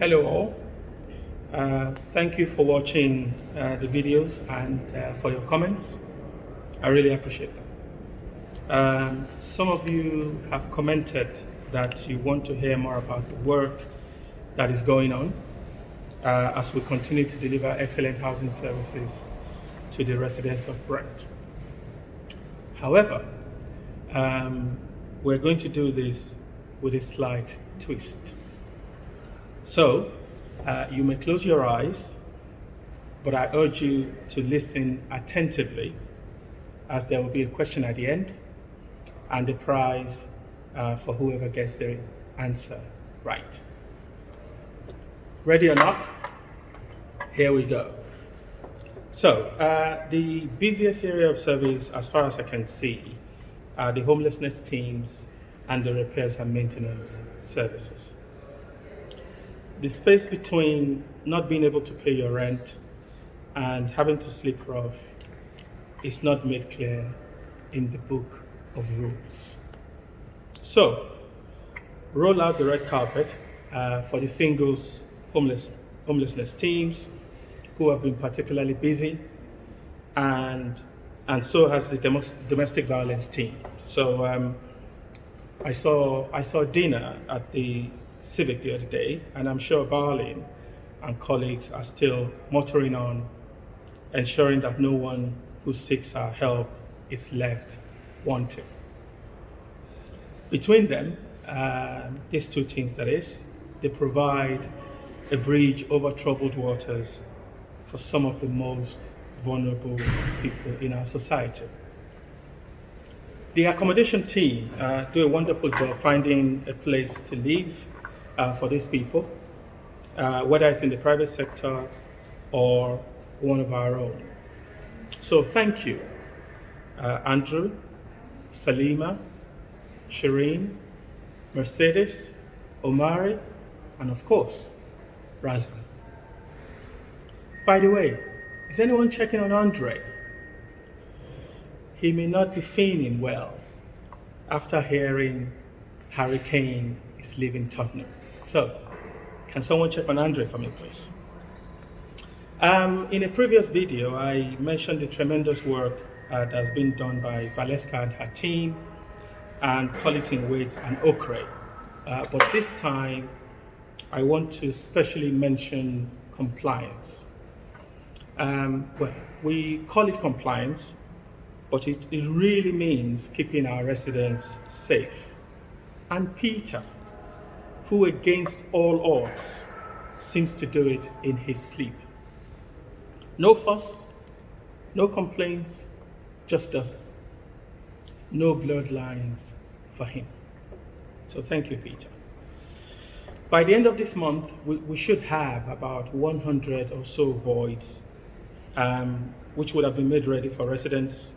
Hello all. Thank you for watching the videos and for your comments. I really appreciate them. Some of you have commented that you want to hear more about the work that is going on as we continue to deliver excellent housing services to the residents of Brent. However, we're going to do this with a slight twist. So, you may close your eyes, but I urge you to listen attentively as there will be a question at the end and a prize for whoever gets the answer right. Ready or not? Here we go. So, the busiest area of service, as far as I can see, are the homelessness teams and the repairs and maintenance services. The space between not being able to pay your rent and having to sleep rough is not made clear in the book of rules. So, roll out the red carpet for the singles homelessness teams who have been particularly busy, and so has the domestic violence team. So I saw Dina at the Civic the other day, and I'm sure Barlin and colleagues are still motoring on, ensuring that no one who seeks our help is left wanting. Between them, these two teams, that is, they provide a bridge over troubled waters for some of the most vulnerable people in our society. The accommodation team do a wonderful job finding a place to live for these people, whether it's in the private sector or one of our own. So thank you, Andrew, Salima, Shireen, Mercedes, Omari, and of course, Razvan. By the way, is anyone checking on Andre? He may not be feeling well after hearing Harry Kane is leaving Tottenham. So, can someone check on Andre for me, please? In a previous video, I mentioned the tremendous work that's been done by Valeska and her team and colleagues in Wales and Okray. But this time, I want to specially mention compliance. Well, we call it compliance, but it really means keeping our residents safe. And Peter, who against all odds seems to do it in his sleep. No fuss, no complaints, just does it. No bloodlines for him. So thank you, Peter. By the end of this month, we should have about 100 or so voids, which would have been made ready for residents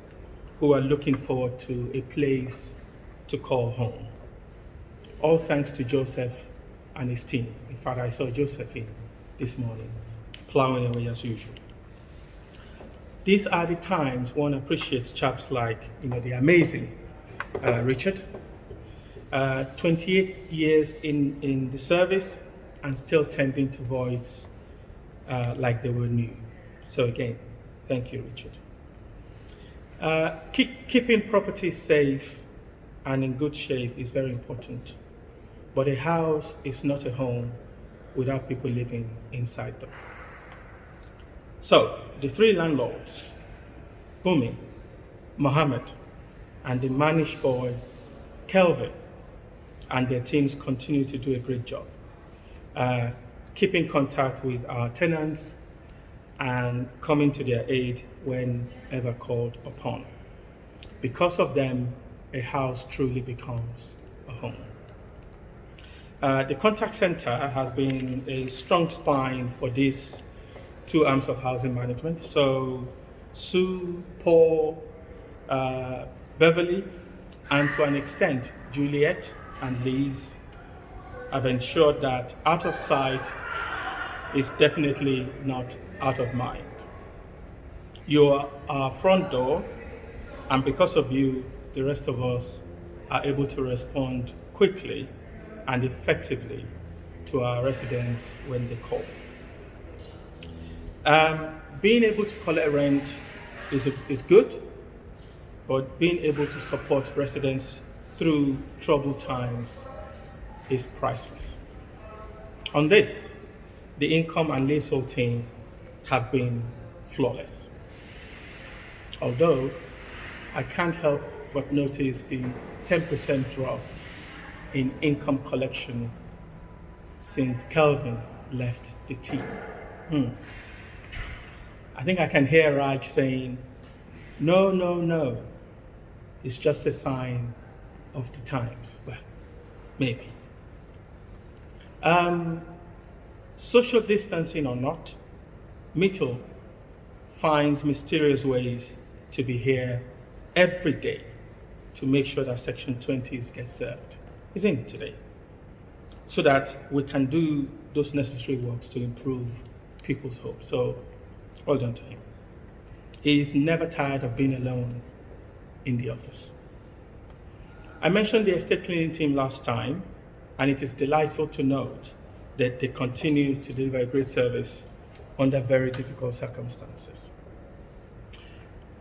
who are looking forward to a place to call home. All thanks to Joseph and his team. In fact, I saw Josephine this morning, plowing away as usual. These are the times one appreciates chaps like, the amazing Richard. 28 years in the service and still tending to voids like they were new. So again, thank you, Richard. Keeping property safe and in good shape is very important. But a house is not a home without people living inside them. So, the three landlords, Bumi, Mohammed, and the mannish boy, Kelvin, and their teams continue to do a great job. Keeping contact with our tenants and coming to their aid whenever called upon. Because of them, a house truly becomes a home. The contact center has been a strong spine for these two arms of housing management. So Sue, Paul, Beverly, and to an extent, Juliet and Liz have ensured that out of sight is definitely not out of mind. You are our front door, and because of you, the rest of us are able to respond quickly and effectively to our residents when they call. Being able to collect rent is good, but being able to support residents through troubled times is priceless. On this, the income and leasehold team have been flawless. Although I can't help but notice the 10% drop in income collection since Kelvin left the team. I think I can hear Raj saying, no, no, no, it's just a sign of the times. Well, maybe. Social distancing or not, Mittal finds mysterious ways to be here every day to make sure that Section 20s get served. He's in today, so that we can do those necessary works to improve people's hopes. So, well done to him. He is never tired of being alone in the office. I mentioned the estate cleaning team last time, and it is delightful to note that they continue to deliver a great service under very difficult circumstances.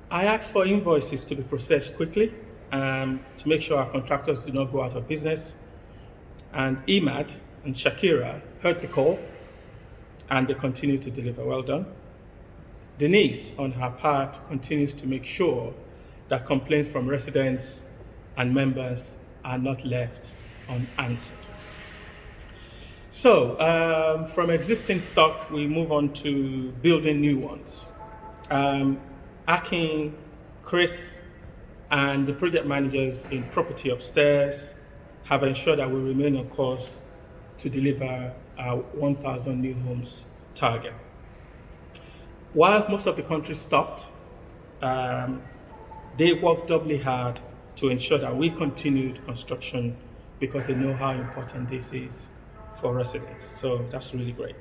I asked for invoices to be processed quickly to make sure our contractors do not go out of business. And Imad and Shakira heard the call, and they continue to deliver. Well done. Denise, on her part, continues to make sure that complaints from residents and members are not left unanswered. So, from existing stock, we move on to building new ones. Akin, Chris, and the project managers in property upstairs have ensured that we remain on course to deliver our 1,000 new homes target. Whilst most of the country stopped, they worked doubly hard to ensure that we continued construction because they know how important this is for residents. So that's really great.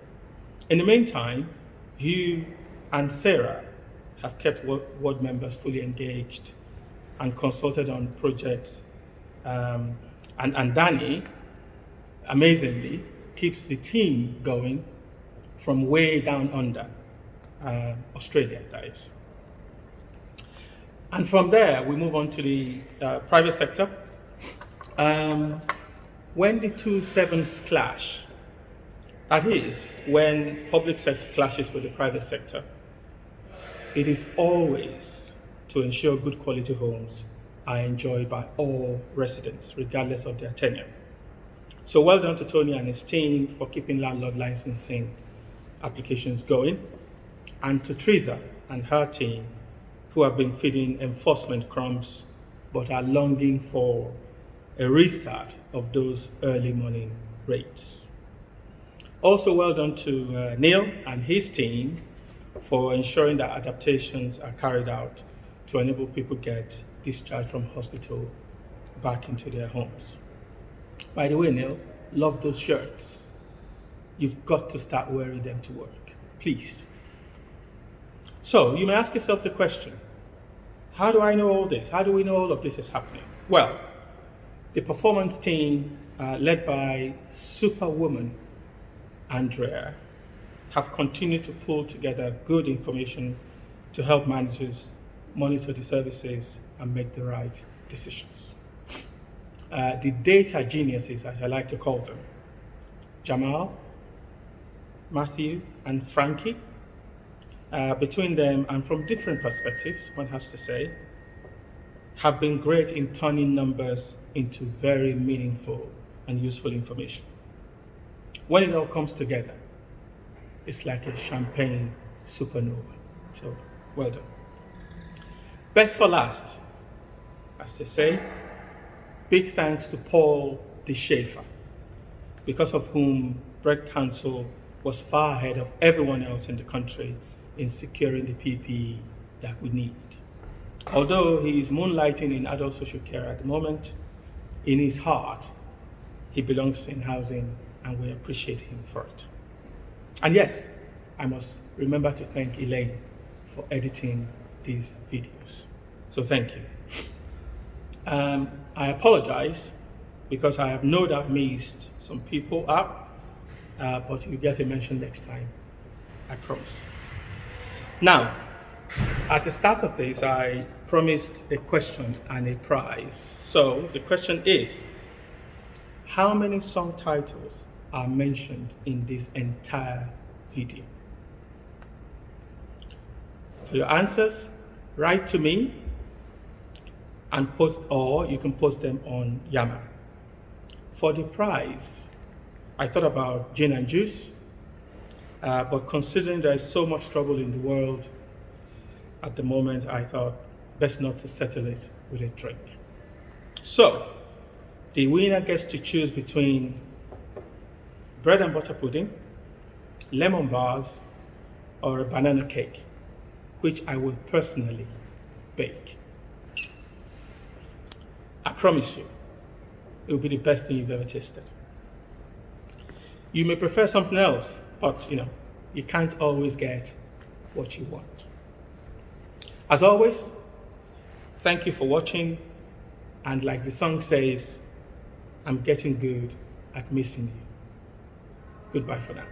In the meantime, Hugh and Sarah have kept ward members fully engaged and consulted on projects. And Danny, amazingly, keeps the team going from way down under, Australia, that is. And from there, we move on to the private sector. When the two sevens clash, that is, when public sector clashes with the private sector, it is always to ensure good quality homes are enjoyed by all residents, regardless of their tenure. So well done to Tony and his team for keeping landlord licensing applications going, and to Teresa and her team, who have been feeding enforcement crumbs but are longing for a restart of those early morning rates. Also well done to Neil and his team for ensuring that adaptations are carried out to enable people get discharged from hospital back into their homes. By the way, Neil, love those shirts. You've got to start wearing them to work, please. So you may ask yourself the question, how do I know all this? How do we know all of this is happening? Well, the performance team, led by Superwoman Andrea, have continued to pull together good information to help managers monitor the services and make the right decisions. The data geniuses, as I like to call them, Jamal, Matthew, and Frankie, between them and from different perspectives, one has to say, have been great in turning numbers into very meaningful and useful information. When it all comes together, it's like a champagne supernova. So, well done. Best for last, as they say, big thanks to Paul De Schaefer, because of whom Bread Council was far ahead of everyone else in the country in securing the PPE that we need. Although he is moonlighting in adult social care at the moment, in his heart, he belongs in housing, and we appreciate him for it. And yes, I must remember to thank Elaine for editing these videos. So thank you. I apologize because I have no doubt missed some people out, but you get a mention next time. I promise. Now, at the start of this, I promised a question and a prize. So the question is, how many song titles are mentioned in this entire video? For your answers, write to me and post, or you can post them on Yammer. For the prize, I thought about gin and juice, but considering there is so much trouble in the world at the moment, I thought best not to settle it with a drink. So, the winner gets to choose between bread and butter pudding, lemon bars, or a banana cake, which I will personally bake. I promise you, it will be the best thing you've ever tasted. You may prefer something else, but you can't always get what you want. As always, thank you for watching, and like the song says, I'm getting good at missing you. Goodbye for now.